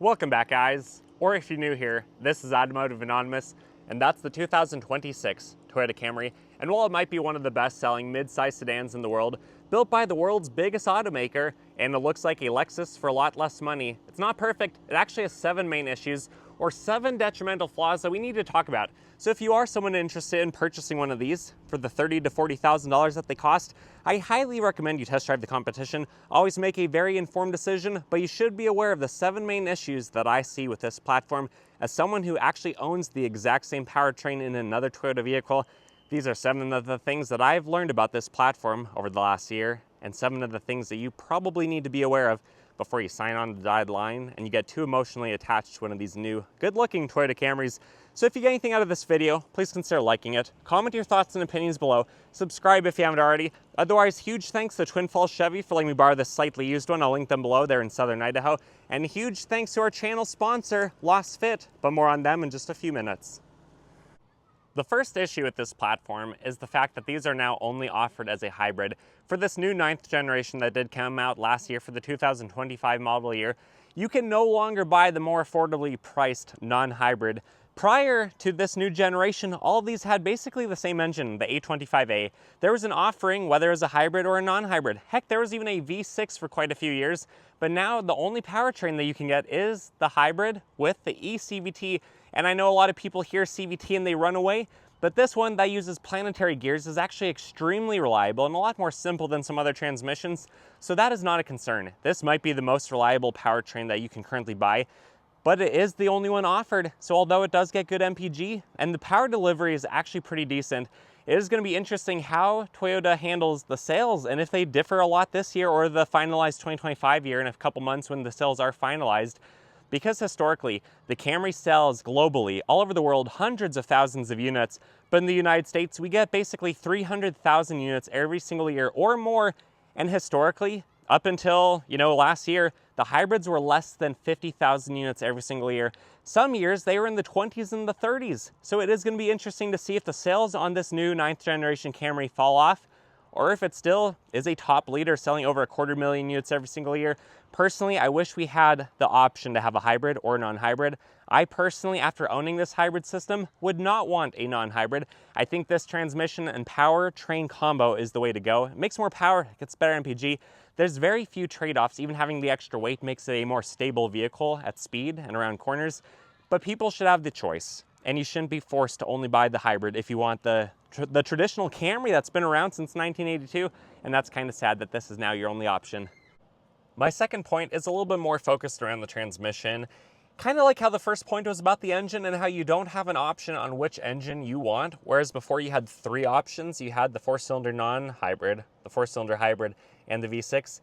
Welcome back, guys. Or if you're new here, this is Automotive Anonymous, and that's the 2026 Toyota Camry. And while it might be one of the best-selling mid-size sedans in the world, built by the world's biggest automaker, and it looks like a Lexus for a lot less money, it's not perfect. It actually has 7 main issues, or 7 detrimental flaws that we need to talk about. So if you are someone interested in purchasing one of these for the $30,000 to $40,000 that they cost, I highly recommend you test drive the competition. Always make a very informed decision, but you should be aware of the 7 main issues that I see with this platform. As someone who actually owns the exact same powertrain in another Toyota vehicle, these are 7 of the things that I've learned about this platform over the last year, and 7 of the things that you probably need to be aware of before you sign on the dotted line and you get too emotionally attached to one of these new, good-looking Toyota Camrys. So if you get anything out of this video, please consider liking it. Comment your thoughts and opinions below. Subscribe if you haven't already. Otherwise, huge thanks to Twin Falls Chevy for letting me borrow this slightly used one. I'll link them below. They're in southern Idaho. And huge thanks to our channel sponsor, Lasfit, but more on them in just a few minutes. The first issue with this platform is the fact that these are now only offered as a hybrid. For this new 9th generation that did come out last year for the 2025 model year, you can no longer buy the more affordably priced non-hybrid. Prior to this new generation, all of these had basically the same engine, the A25A. There was an offering, whether it was a hybrid or a non-hybrid. Heck, there was even a V6 for quite a few years. But now the only powertrain that you can get is the hybrid with the ECVT. And I know a lot of people hear CVT and they run away, but this one that uses planetary gears is actually extremely reliable and a lot more simple than some other transmissions. So that is not a concern. This might be the most reliable powertrain that you can currently buy, but it is the only one offered. So although it does get good MPG and the power delivery is actually pretty decent, it is going to be interesting how Toyota handles the sales and if they differ a lot this year or the finalized 2025 year in a couple months when the sales are finalized. Because historically, the Camry sells globally, all over the world, hundreds of thousands of units, but in the United States, we get basically 300,000 units every single year or more. And historically, up until, last year, the hybrids were less than 50,000 units every single year. Some years, they were in the 20s and the 30s. So it is going to be interesting to see if the sales on this new 9th generation Camry fall off, or if it still is a top leader selling over 250,000 units every single year. Personally, I wish we had the option to have a hybrid or non-hybrid. I personally, after owning this hybrid system, would not want a non-hybrid. I think this transmission and powertrain combo is the way to go. It makes more power, it gets better MPG. There's very few trade-offs. Even having the extra weight makes it a more stable vehicle at speed and around corners. But people should have the choice, and you shouldn't be forced to only buy the hybrid if you want the traditional Camry that's been around since 1982, and that's kind of sad that this is now your only option. My second point is a little bit more focused around the transmission. Kind of like how the first point was about the engine and how you don't have an option on which engine you want, whereas before you had 3 options. You had the 4-cylinder non-hybrid, the 4-cylinder hybrid, and the V6.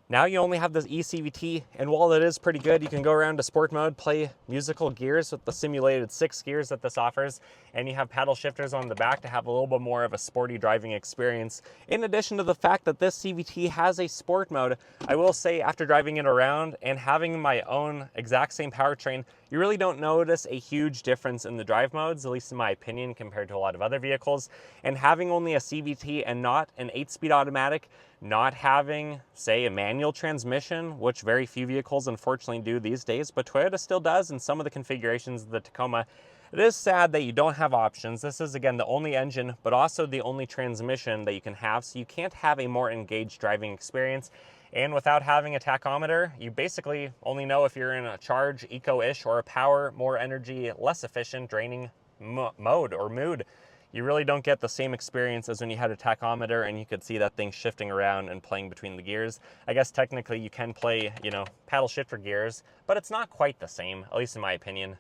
Now you only have this ECVT, and while it is pretty good, you can go around to sport mode, play musical gears with the simulated 6 gears that this offers, and you have paddle shifters on the back to have a little bit more of a sporty driving experience. In addition to the fact that this CVT has a sport mode, I will say after driving it around and having my own exact same powertrain, you really don't notice a huge difference in the drive modes, at least in my opinion, compared to a lot of other vehicles. And having only a CVT and not an 8-speed automatic, not having, say, a manual transmission, which very few vehicles unfortunately do these days, but Toyota still does in some of the configurations of the Tacoma. It is sad that you don't have options. This is, again, the only engine, but also the only transmission that you can have, so you can't have a more engaged driving experience. And without having a tachometer, you basically only know if you're in a charge, eco-ish, or a power, more energy, less efficient, draining mode or mood. You really don't get the same experience as when you had a tachometer and you could see that thing shifting around and playing between the gears. I guess technically you can play, paddle shifter gears, but it's not quite the same, at least in my opinion.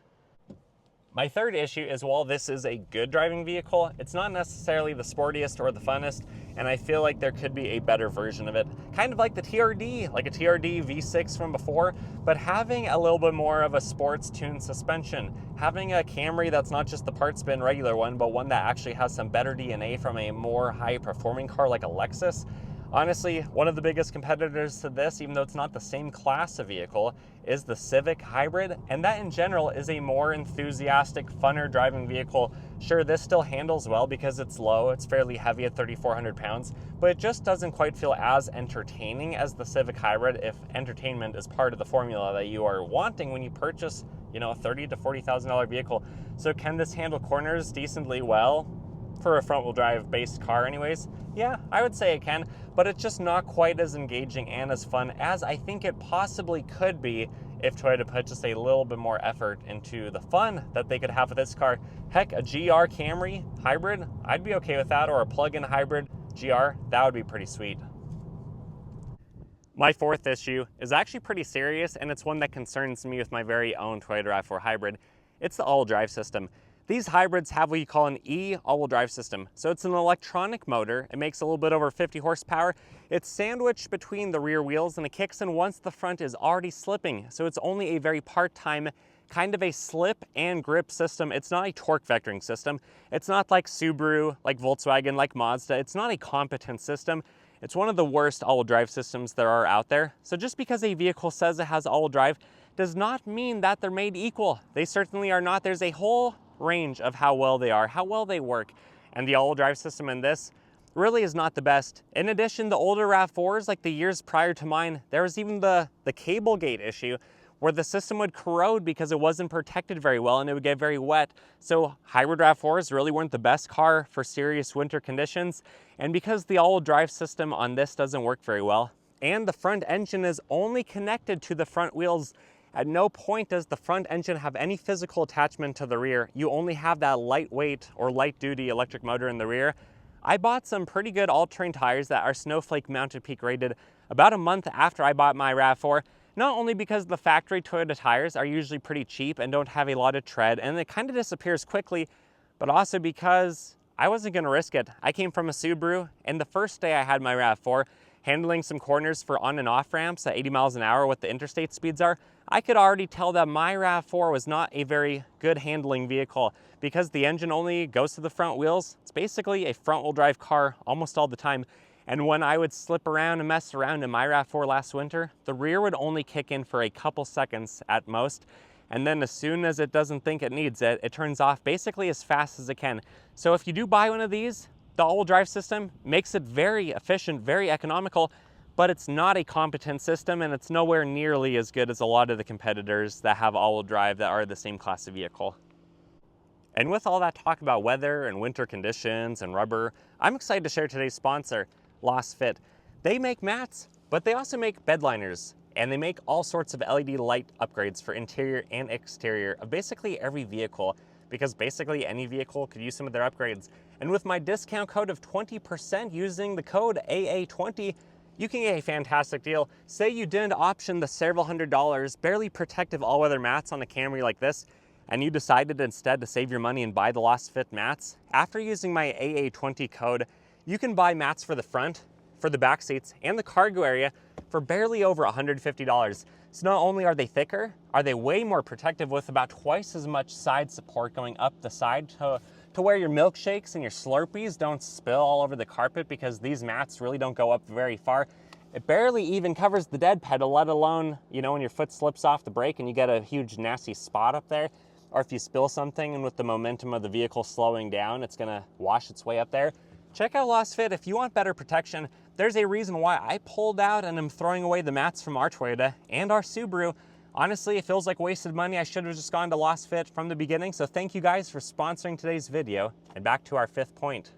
My third issue is while this is a good driving vehicle, it's not necessarily the sportiest or the funnest, and I feel like there could be a better version of it. Kind of like the TRD, like a TRD V6 from before, but having a little bit more of a sports tuned suspension. Having a Camry that's not just the part spin regular one, but one that actually has some better DNA from a more high performing car like a Lexus. Honestly, one of the biggest competitors to this, even though it's not the same class of vehicle, is the Civic Hybrid, and that in general is a more enthusiastic, funner driving vehicle. Sure, this still handles well because it's low, it's fairly heavy at 3,400 pounds, but it just doesn't quite feel as entertaining as the Civic Hybrid if entertainment is part of the formula that you are wanting when you purchase, a $30,000 to $40,000 vehicle. So can this handle corners decently well? For a front-wheel drive based car anyways, yeah, I would say it can, but it's just not quite as engaging and as fun as I think it possibly could be if Toyota put just a little bit more effort into the fun that they could have with this car. Heck, a GR Camry hybrid, I'd be okay with that, or a plug-in hybrid GR, that would be pretty sweet. My fourth issue is actually pretty serious, and it's one that concerns me with my very own Toyota RAV4 hybrid. It's the all-wheel drive system. These hybrids have what you call an E all-wheel drive system. So it's an electronic motor. It makes a little bit over 50 horsepower. It's sandwiched between the rear wheels and it kicks in once the front is already slipping. So it's only a very part-time kind of a slip and grip system. It's not a torque vectoring system. It's not like Subaru, like Volkswagen, like Mazda. It's not a competent system. It's one of the worst all-wheel drive systems there are out there. So just because a vehicle says it has all-wheel drive does not mean that they're made equal. They certainly are not. There's a whole range of how well they are, how well they work, and the all-wheel drive system in this really is not the best. In addition, the older RAV4s, like the years prior to mine, there was even the cable gate issue where the system would corrode because it wasn't protected very well and it would get very wet. So hybrid RAV4s really weren't the best car for serious winter conditions, and because the all-wheel drive system on this doesn't work very well, and the front engine is only connected to the front wheels. At no point does the front engine have any physical attachment to the rear. You only have that lightweight or light duty electric motor in the rear. I bought some pretty good all-terrain tires that are Snowflake Mounted Peak rated about a month after I bought my RAV4, not only because the factory Toyota tires are usually pretty cheap and don't have a lot of tread and it kind of disappears quickly, but also because I wasn't gonna risk it. I came from a Subaru, and the first day I had my RAV4, handling some corners for on and off ramps at 80 miles an hour, what the interstate speeds are, I could already tell that my RAV4 was not a very good handling vehicle because the engine only goes to the front wheels. It's basically a front-wheel drive car almost all the time. And when I would slip around and mess around in my RAV4 last winter, the rear would only kick in for a couple seconds at most. And then as soon as it doesn't think it needs it, it turns off basically as fast as it can. So if you do buy one of these, the all-wheel drive system makes it very efficient, very economical, but it's not a competent system and it's nowhere nearly as good as a lot of the competitors that have all-wheel drive that are the same class of vehicle. And with all that talk about weather and winter conditions and rubber, I'm excited to share today's sponsor, Lasfit. They make mats, but they also make bed liners, and they make all sorts of LED light upgrades for interior and exterior of basically every vehicle, because basically any vehicle could use some of their upgrades. And with my discount code of 20% using the code AA20, you can get a fantastic deal. Say you didn't option the several $100s, barely protective all-weather mats on a Camry like this, and you decided instead to save your money and buy the Lasfit mats. After using my AA20 code, you can buy mats for the front, for the back seats, and the cargo area for barely over $150. So not only are they thicker, are they way more protective with about twice as much side support going up the side to where your milkshakes and your Slurpees don't spill all over the carpet, because these mats really don't go up very far. It barely even covers the dead pedal, let alone, when your foot slips off the brake and you get a huge nasty spot up there, or if you spill something and with the momentum of the vehicle slowing down, it's gonna wash its way up there. Check out Lasfit if you want better protection. There's a reason why I pulled out and am throwing away the mats from our Toyota and our Subaru. Honestly, it feels like wasted money. I should have just gone to Lasfit from the beginning. So thank you guys for sponsoring today's video. And back to our fifth point.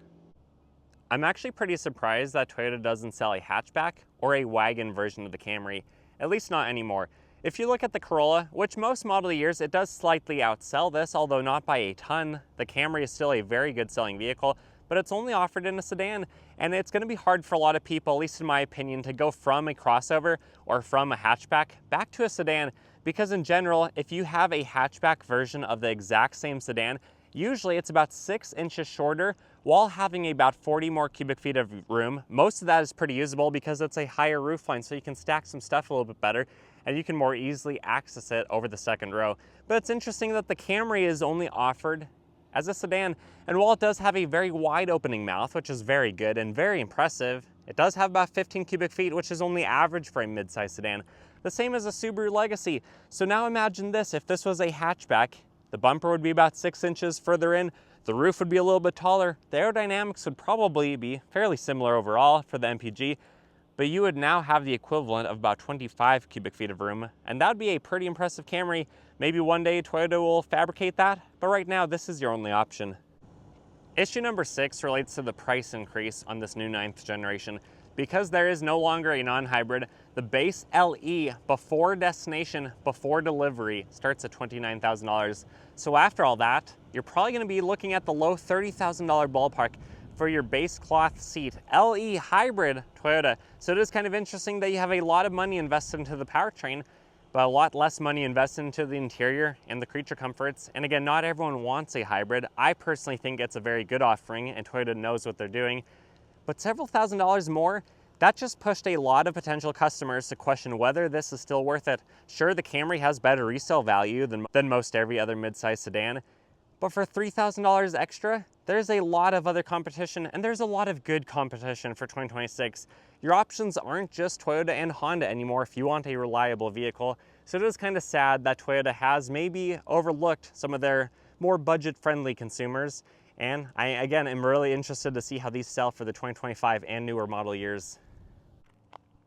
I'm actually pretty surprised that Toyota doesn't sell a hatchback or a wagon version of the Camry, at least not anymore. If you look at the Corolla, which most model years, it does slightly outsell this, although not by a ton. The Camry is still a very good selling vehicle, but it's only offered in a sedan, and it's gonna be hard for a lot of people, at least in my opinion, to go from a crossover or from a hatchback back to a sedan, because in general, if you have a hatchback version of the exact same sedan, usually it's about 6 inches shorter while having about 40 more cubic feet of room. Most of that is pretty usable because it's a higher roofline, so you can stack some stuff a little bit better and you can more easily access it over the second row. But it's interesting that the Camry is only offered as a sedan, and while it does have a very wide opening mouth, which is very good and very impressive, It does have about 15 cubic feet, which is only average for a mid-size sedan. The same as a Subaru Legacy. So now imagine this, if this was a hatchback, the bumper would be about 6 inches further in, the roof would be a little bit taller, the aerodynamics would probably be fairly similar overall for the MPG, but you would now have the equivalent of about 25 cubic feet of room, and that would be a pretty impressive Camry. Maybe one day Toyota will fabricate that, but right now this is your only option. Issue number 6 relates to the price increase on this new 9th generation. Because there is no longer a non-hybrid, the base LE before destination, before delivery, starts at $29,000. So after all that, you're probably going to be looking at the low $30,000 ballpark for your base cloth seat LE hybrid Toyota. So it is kind of interesting that you have a lot of money invested into the powertrain, but a lot less money invested into the interior and the creature comforts. And again, not everyone wants a hybrid. I personally think it's a very good offering, and Toyota knows what they're doing. But several $1,000s more, that just pushed a lot of potential customers to question whether this is still worth it. Sure, the Camry has better resale value than most every other midsize sedan, but for $3,000 extra, there's a lot of other competition, and there's a lot of good competition for 2026. Your options aren't just Toyota and Honda anymore if you want a reliable vehicle. So it is kind of sad that Toyota has maybe overlooked some of their more budget-friendly consumers. And I, again, am really interested to see how these sell for the 2025 and newer model years.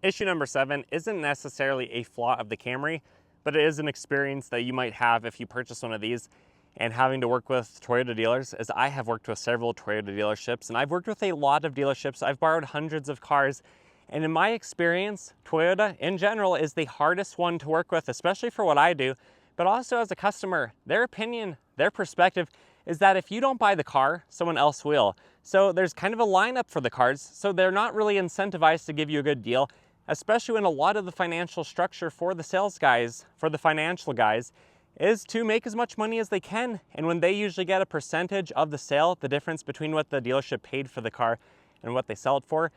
Issue number 7 isn't necessarily a flaw of the Camry, but it is an experience that you might have if you purchase one of these. And having to work with Toyota dealers, as I have worked with several Toyota dealerships, and I've worked with a lot of dealerships. I've borrowed hundreds of cars. And in my experience, Toyota in general is the hardest one to work with, especially for what I do, but also as a customer. Their opinion, their perspective is that if you don't buy the car, someone else will. So there's kind of a lineup for the cars, so they're not really incentivized to give you a good deal, especially when a lot of the financial structure for the sales guys, for the financial guys, is to make as much money as they can. And when they usually get a percentage of the sale, the difference between what the dealership paid for the car and what they sell it for,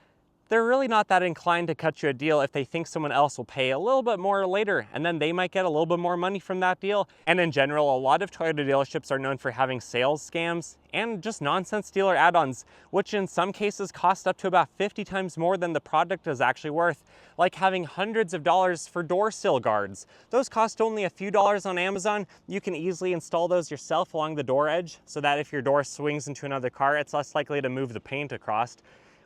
they're really not that inclined to cut you a deal if they think someone else will pay a little bit more later, and then they might get a little bit more money from that deal. And in general, a lot of Toyota dealerships are known for having sales scams and just nonsense dealer add-ons, which in some cases cost up to about 50 times more than the product is actually worth, like having hundreds of dollars for door sill guards. Those cost only a few dollars on Amazon. You can easily install those yourself along the door edge so that if your door swings into another car, it's less likely to move the paint across.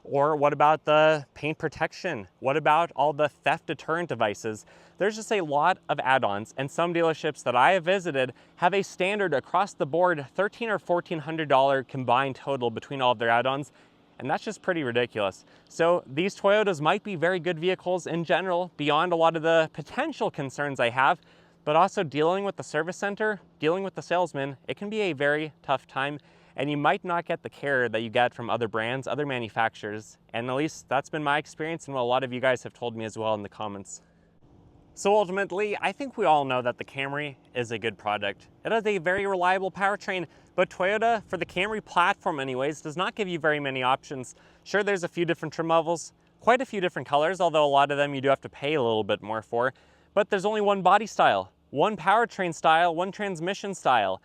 Or what about the paint protection? What about all the theft deterrent devices? There's just a lot of add-ons, and some dealerships that I have visited have a standard across the board $1,300 or $1,400 combined total between all of their add-ons, and that's just pretty ridiculous. So these Toyotas might be very good vehicles in general, beyond a lot of the potential concerns I have, but also dealing with the service center, dealing with the salesman, it can be a very tough time. And you might not get the care that you get from other brands, other manufacturers. And at least that's been my experience and what a lot of you guys have told me as well in the comments. So ultimately, I think we all know that the Camry is a good product. It has a very reliable powertrain, but Toyota, for the Camry platform anyways, does not give you very many options. Sure, there's a few different trim levels, quite a few different colors, although a lot of them you do have to pay a little bit more for. But there's only one body style, one powertrain style, one transmission style.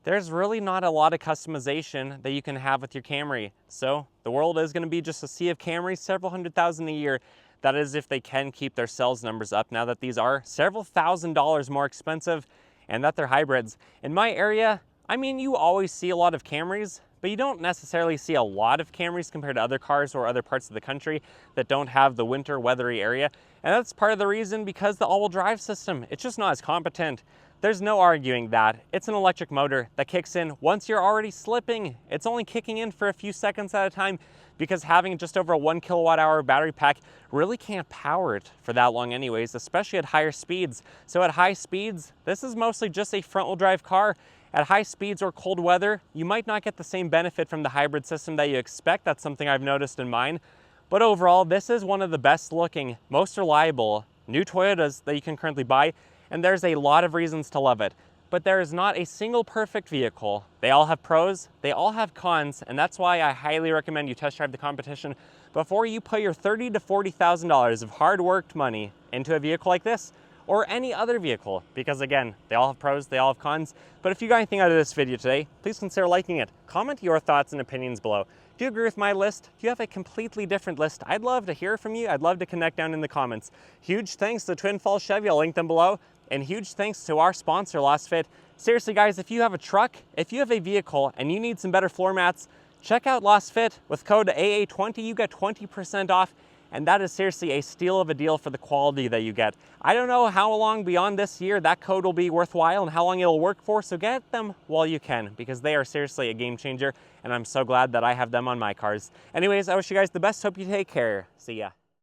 There's really not a lot of customization that you can have with your Camry. So the world is going to be just a sea of Camrys, several $100,000 a year. That is if they can keep their sales numbers up now that these are several $1,000s more expensive and that they're hybrids. In my area, I mean, you always see a lot of Camrys, but you don't necessarily see a lot of Camrys compared to other cars or other parts of the country that don't have the winter weathery area. And that's part of the reason because the all-wheel drive system, it's just not as competent. There's no arguing that. It's an electric motor that kicks in once you're already slipping. It's only kicking in for a few seconds at a time because having just over a 1 kilowatt hour battery pack really can't power it for that long anyways, especially at higher speeds. So at high speeds, this is mostly just a front wheel drive car. At high speeds or cold weather, you might not get the same benefit from the hybrid system that you expect. That's something I've noticed in mine. But overall, this is one of the best looking, most reliable new Toyotas that you can currently buy. And there's a lot of reasons to love it, but there is not a single perfect vehicle. They all have pros, they all have cons, and that's why I highly recommend you test drive the competition before you put your $30,000 to $40,000 of hard-worked money into a vehicle like this, or any other vehicle, because again, they all have pros, they all have cons. But if you got anything out of this video today, please consider liking it. Comment your thoughts and opinions below. Do you agree with my list? Do you have a completely different list? I'd love to hear from you. I'd love to connect down in the comments. Huge thanks to Twin Falls Chevy, I'll link them below. And huge thanks to our sponsor, Lasfit. Seriously guys, if you have a truck, if you have a vehicle and you need some better floor mats, check out Lasfit. With code AA20, you get 20% off. And that is seriously a steal of a deal for the quality that you get. I don't know how long beyond this year that code will be worthwhile and how long it'll work for, so get them while you can, because they are seriously a game changer, and I'm so glad that I have them on my cars. Anyways, I wish you guys the best. Hope you take care. See ya.